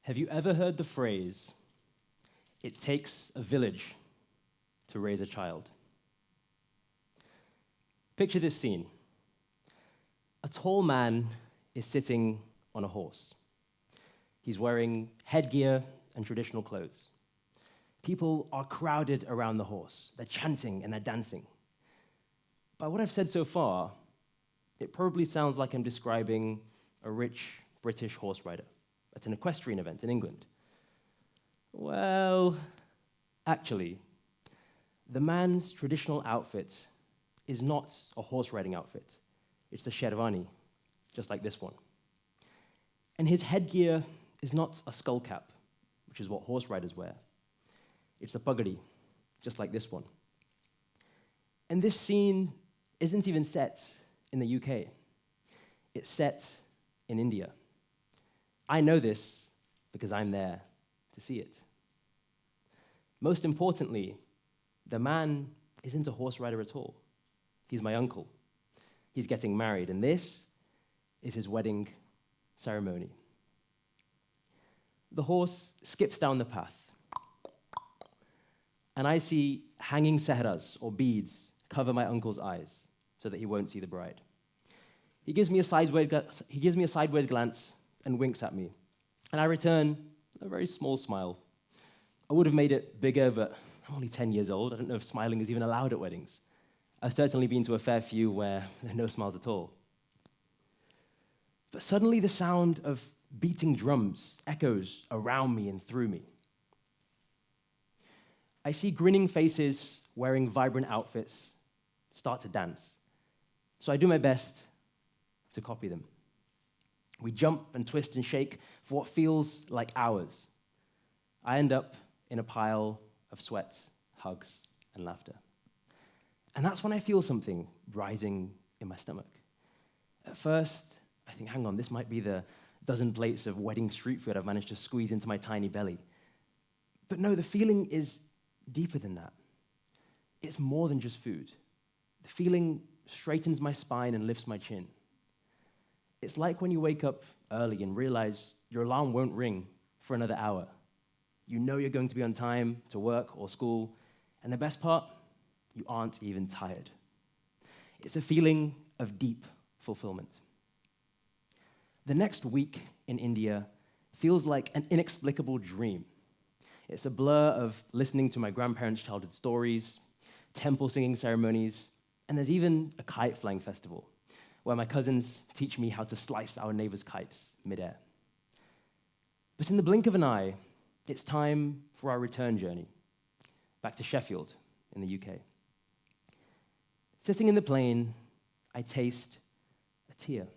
Have you ever heard the phrase, "It takes a village to raise a child"? Picture this scene. A tall man is sitting on a horse. He's wearing headgear and traditional clothes. People are crowded around the horse. They're chanting and they're dancing. By what I've said so far, it probably sounds like I'm describing a rich British horse rider at an equestrian event in England. Well, actually, the man's traditional outfit is not a horse riding outfit. It's a sherwani, just like this one. And his headgear is not a skull cap, which is what horse riders wear. It's a pagadi, just like this one. And this scene isn't even set in the UK. It's set in India. I know this because I'm there to see it. Most importantly, the man isn't a horse rider at all. He's my uncle. He's getting married, and this is his wedding ceremony. The horse skips down the path, and I see hanging sehras, or beads, cover my uncle's eyes so that he won't see the bride. He gives me a sideways glance and winks at me, and I return a very small smile. I would have made it bigger, but I'm only 10 years old. I don't know if smiling is even allowed at weddings. I've certainly been to a fair few where there are no smiles at all. But suddenly the sound of beating drums echoes around me and through me. I see grinning faces wearing vibrant outfits start to dance. So I do my best to copy them. We jump and twist and shake for what feels like hours. I end up in a pile of sweat, hugs, and laughter. And that's when I feel something rising in my stomach. At first, I think, hang on, this might be the dozen plates of wedding street food I've managed to squeeze into my tiny belly. But no, the feeling is deeper than that. It's more than just food. The feeling straightens my spine and lifts my chin. It's like when you wake up early and realize your alarm won't ring for another hour. You know you're going to be on time to work or school, and the best part, you aren't even tired. It's a feeling of deep fulfillment. The next week in India feels like an inexplicable dream. It's a blur of listening to my grandparents' childhood stories, temple singing ceremonies, and there's even a kite flying festival where my cousins teach me how to slice our neighbors' kites midair. But in the blink of an eye, it's time for our return journey back to Sheffield in the UK. Sitting in the plane, I taste a tear.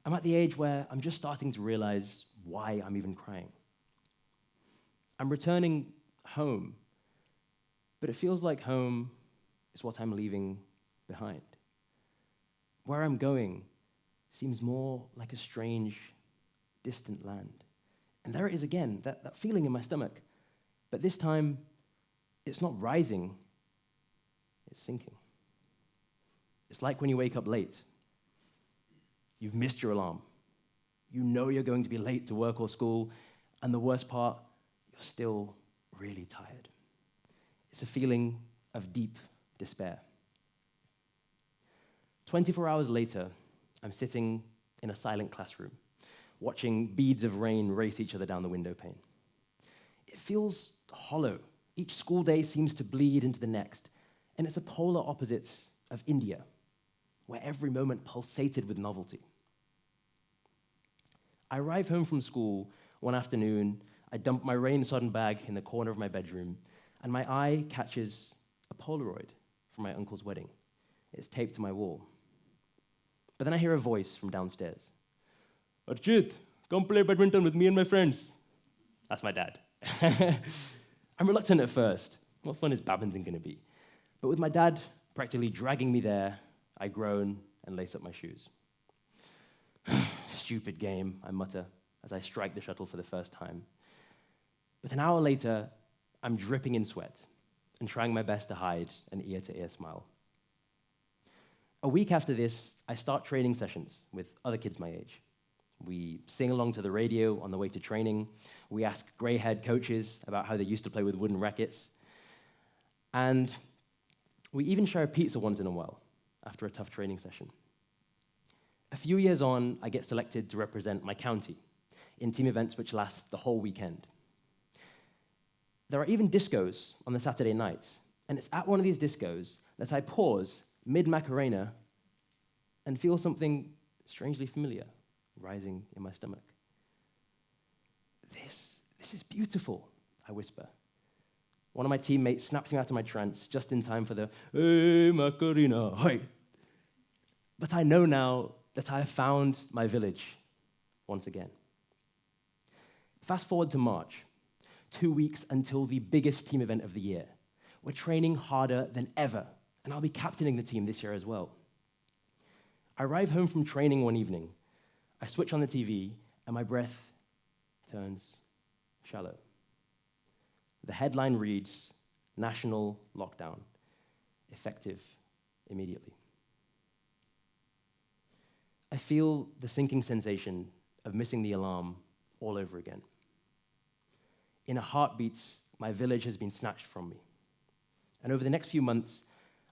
I'm at the age where I'm just starting to realize why I'm even crying. I'm returning home, but it feels like home is what I'm leaving behind. Where I'm going seems more like a strange, distant land. And there it is again, that feeling in my stomach. But this time, it's not rising, it's sinking. It's like when you wake up late. You've missed your alarm. You know you're going to be late to work or school, and the worst part, you're still really tired. It's a feeling of deep despair. 24 hours later, I'm sitting in a silent classroom, watching beads of rain race each other down the window pane. It feels hollow. Each school day seems to bleed into the next, and it's a polar opposite of India, where every moment pulsated with novelty. I arrive home from school one afternoon, I dump my rain-sodden bag in the corner of my bedroom, and my eye catches a Polaroid from my uncle's wedding. It's taped to my wall. But then I hear a voice from downstairs. "Archit, come play badminton with me and my friends." That's my dad. I'm reluctant at first. What fun is badminton going to be? But with my dad practically dragging me there, I groan and lace up my shoes. "Stupid game," I mutter as I strike the shuttle for the first time. But an hour later, I'm dripping in sweat and trying my best to hide an ear-to-ear smile. A week after this, I start training sessions with other kids my age. We sing along to the radio on the way to training. We ask gray-haired coaches about how they used to play with wooden rackets. And we even share a pizza once in a while after a tough training session. A few years on, I get selected to represent my county in team events which last the whole weekend. There are even discos on the Saturday nights, and it's at one of these discos that I pause mid-Macarena and feel something strangely familiar rising in my stomach. This is beautiful, I whisper. One of my teammates snaps me out of my trance just in time for the, "Hey, Macarena, hey." But I know now that I have found my village once again. Fast forward to March, 2 weeks until the biggest team event of the year. We're training harder than ever, and I'll be captaining the team this year as well. I arrive home from training one evening. I switch on the TV, and my breath turns shallow. The headline reads, "National Lockdown, effective immediately." I feel the sinking sensation of missing the alarm all over again. In a heartbeat, my village has been snatched from me. And over the next few months,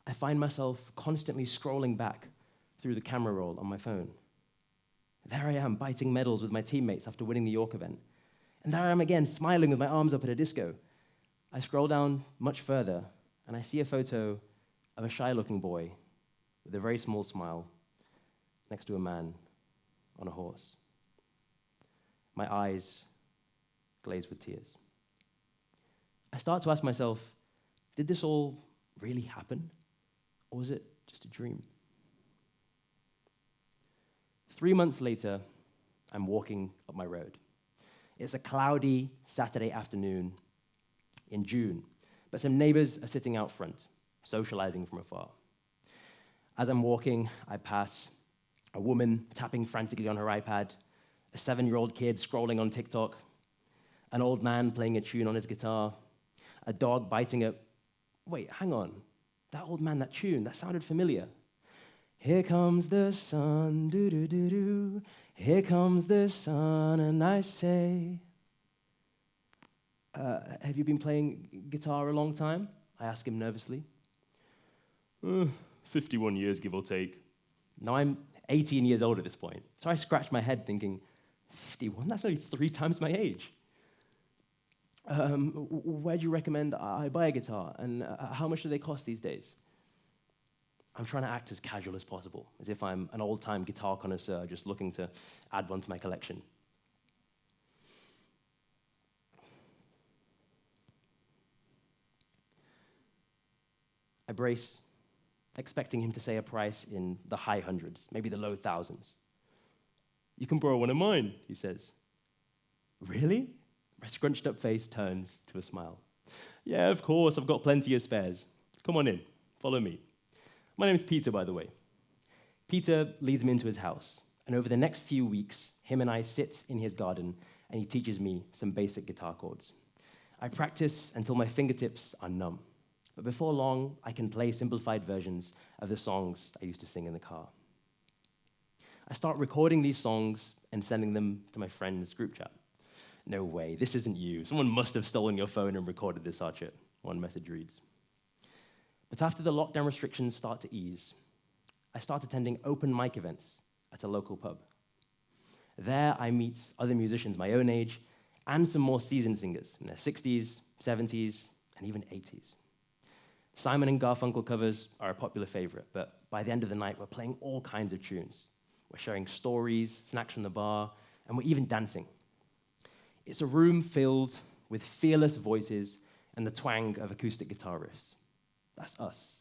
I find myself constantly scrolling back through the camera roll on my phone. There I am, biting medals with my teammates after winning the York event. And there I am again, smiling with my arms up at a disco. I scroll down much further, and I see a photo of a shy-looking boy with a very small smile next to a man on a horse. My eyes glaze with tears. I start to ask myself, did this all really happen? Or was it just a dream? 3 months later, I'm walking up my road. It's a cloudy Saturday afternoon in June, but some neighbors are sitting out front, socializing from afar. As I'm walking, I pass a woman tapping frantically on her iPad, a 7-year-old kid scrolling on TikTok, an old man playing a tune on his guitar, a dog biting a... Wait, hang on. That old man, that tune, that sounded familiar. Here comes the sun, do-do-do-do. Here comes the sun, and I say... have you been playing guitar a long time? I ask him nervously. 51 years, give or take. Now I'm 18 years old at this point, so I scratch my head thinking, 51? That's only 3 times my age. Where do you recommend I buy a guitar, and how much do they cost these days? I'm trying to act as casual as possible, as if I'm an old-time guitar connoisseur just looking to add one to my collection. I brace, expecting him to say a price in the high hundreds, maybe the low thousands. "You can borrow one of mine," he says. "Really?" My scrunched-up face turns to a smile. "Yeah, of course, I've got plenty of spares. Come on in, follow me." My name is Peter, by the way. Peter leads me into his house, and over the next few weeks, him and I sit in his garden, and he teaches me some basic guitar chords. I practice until my fingertips are numb, but before long, I can play simplified versions of the songs I used to sing in the car. I start recording these songs and sending them to my friend's group chat. "No way, this isn't you. Someone must have stolen your phone and recorded this, Archit," one message reads. But after the lockdown restrictions start to ease, I start attending open mic events at a local pub. There, I meet other musicians my own age and some more seasoned singers in their 60s, 70s, and even 80s. Simon and Garfunkel covers are a popular favorite, but by the end of the night, we're playing all kinds of tunes. We're sharing stories, snacks from the bar, and we're even dancing. It's a room filled with fearless voices and the twang of acoustic guitar riffs. That's us.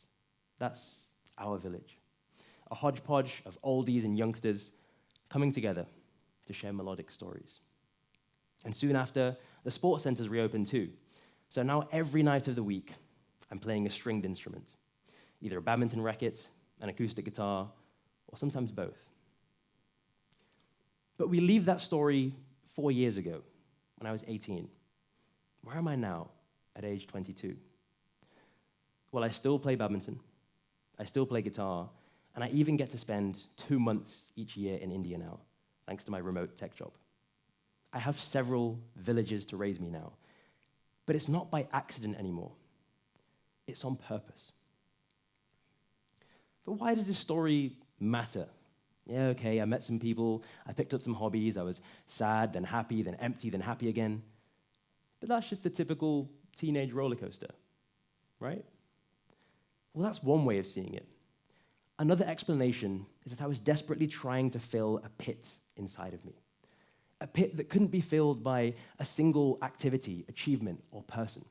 That's our village. A hodgepodge of oldies and youngsters coming together to share melodic stories. And soon after, the sports centers reopened too. So now every night of the week, I'm playing a stringed instrument, either a badminton racket, an acoustic guitar, or sometimes both. But we leave that story 4 years ago, when I was 18. Where am I now, at age 22? Well, I still play badminton, I still play guitar, and I even get to spend 2 months each year in India now, thanks to my remote tech job. I have several villages to raise me now, but it's not by accident anymore. It's on purpose. But why does this story matter? Yeah, okay, I met some people, I picked up some hobbies, I was sad, then happy, then empty, then happy again. But that's just the typical teenage roller coaster, right? Well, that's one way of seeing it. Another explanation is that I was desperately trying to fill a pit inside of me. A pit that couldn't be filled by a single activity, achievement, or person.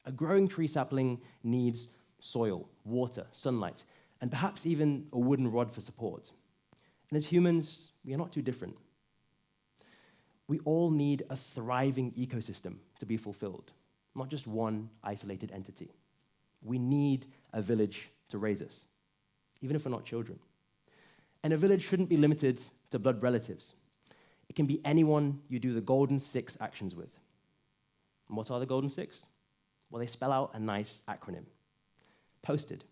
A growing tree sapling needs soil, water, sunlight, and perhaps even a wooden rod for support. And as humans, we are not too different. We all need a thriving ecosystem to be fulfilled, not just one isolated entity. We need a village to raise us, even if we're not children. And a village shouldn't be limited to blood relatives. It can be anyone you do the golden 6 actions with. And what are the golden 6? Well, they spell out a nice acronym. Posted.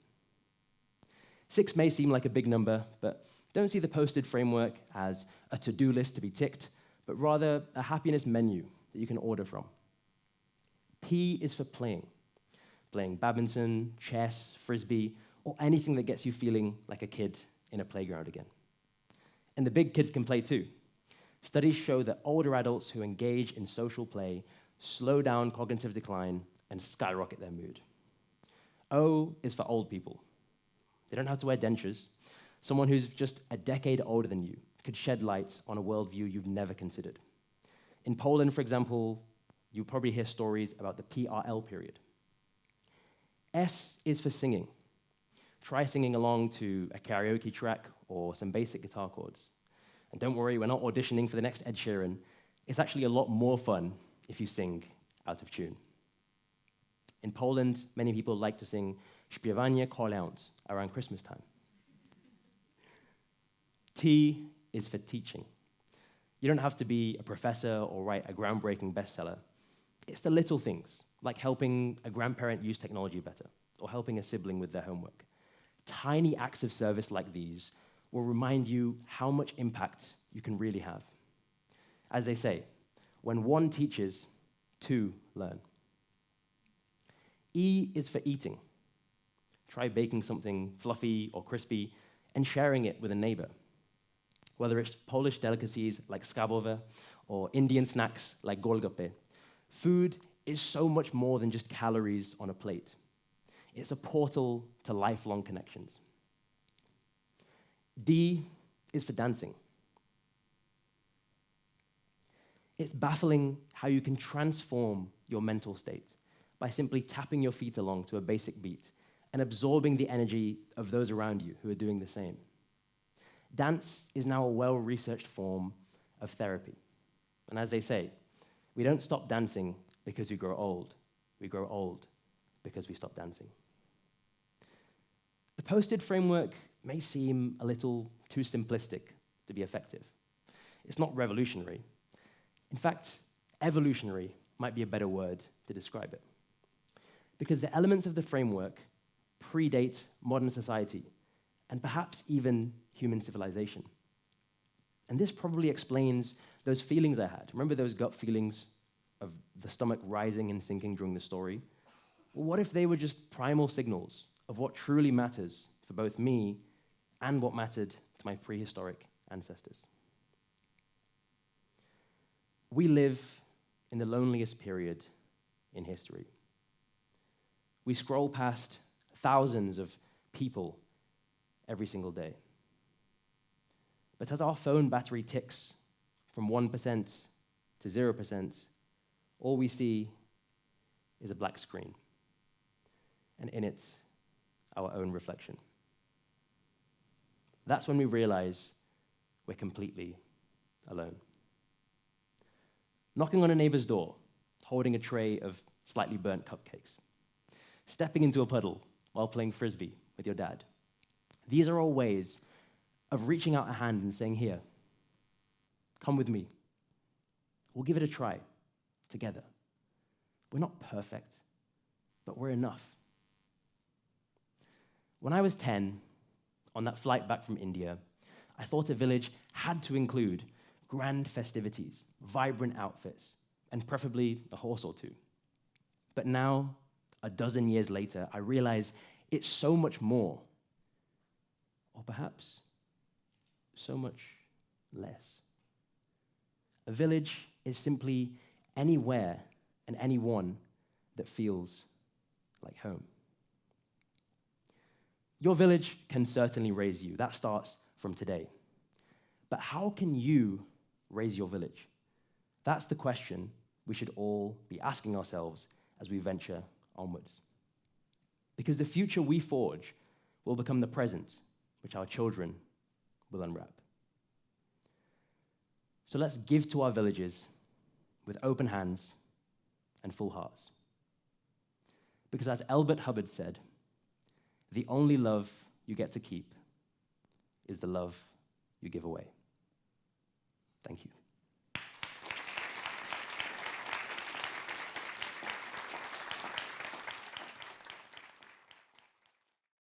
6 may seem like a big number, but don't see the posted framework as a to-do list to be ticked, but rather a happiness menu that you can order from. P is for playing. Playing badminton, chess, frisbee, or anything that gets you feeling like a kid in a playground again. And the big kids can play too. Studies show that older adults who engage in social play slow down cognitive decline and skyrocket their mood. O is for old people. They don't have to wear dentures. Someone who's just a decade older than you could shed light on a worldview you've never considered. In Poland, for example, you probably hear stories about the PRL period. S is for singing. Try singing along to a karaoke track or some basic guitar chords. And don't worry, we're not auditioning for the next Ed Sheeran. It's actually a lot more fun if you sing out of tune. In Poland, many people like to sing śpiewanie kolęd around Christmas time. T is for teaching. You don't have to be a professor or write a groundbreaking bestseller. It's the little things, like helping a grandparent use technology better or helping a sibling with their homework. Tiny acts of service like these will remind you how much impact you can really have. As they say, when one teaches, 2 learn. E is for eating. Try baking something fluffy or crispy and sharing it with a neighbor. Whether it's Polish delicacies like schabowe or Indian snacks like golgappe, food is so much more than just calories on a plate. It's a portal to lifelong connections. D is for dancing. It's baffling how you can transform your mental state by simply tapping your feet along to a basic beat and absorbing the energy of those around you who are doing the same. Dance is now a well-researched form of therapy. And as they say, we don't stop dancing because we grow old. We grow old because we stop dancing. The posted framework may seem a little too simplistic to be effective. It's not revolutionary. In fact, evolutionary might be a better word to describe it. Because the elements of the framework predate modern society and perhaps even human civilization. And this probably explains those feelings I had. Remember those gut feelings of the stomach rising and sinking during the story? Well, what if they were just primal signals of what truly matters for both me and what mattered to my prehistoric ancestors? We live in the loneliest period in history. We scroll past thousands of people every single day. But as our phone battery ticks from 1% to 0%, all we see is a black screen, and in it, our own reflection. That's when we realize we're completely alone. Knocking on a neighbor's door, holding a tray of slightly burnt cupcakes, stepping into a puddle while playing frisbee with your dad. These are all ways of reaching out a hand and saying, here, come with me. We'll give it a try together. We're not perfect, but we're enough. When I was 10, on that flight back from India, I thought a village had to include grand festivities, vibrant outfits, and preferably a horse or two. But now, a dozen years later, I realize it's so much more, or perhaps so much less. A village is simply anywhere and anyone that feels like home. Your village can certainly raise you. That starts from today. But how can you raise your village? That's the question we should all be asking ourselves as we venture onwards. Because the future we forge will become the present which our children will unwrap. So let's give to our villages with open hands and full hearts. Because as Elbert Hubbard said, the only love you get to keep is the love you give away. Thank you.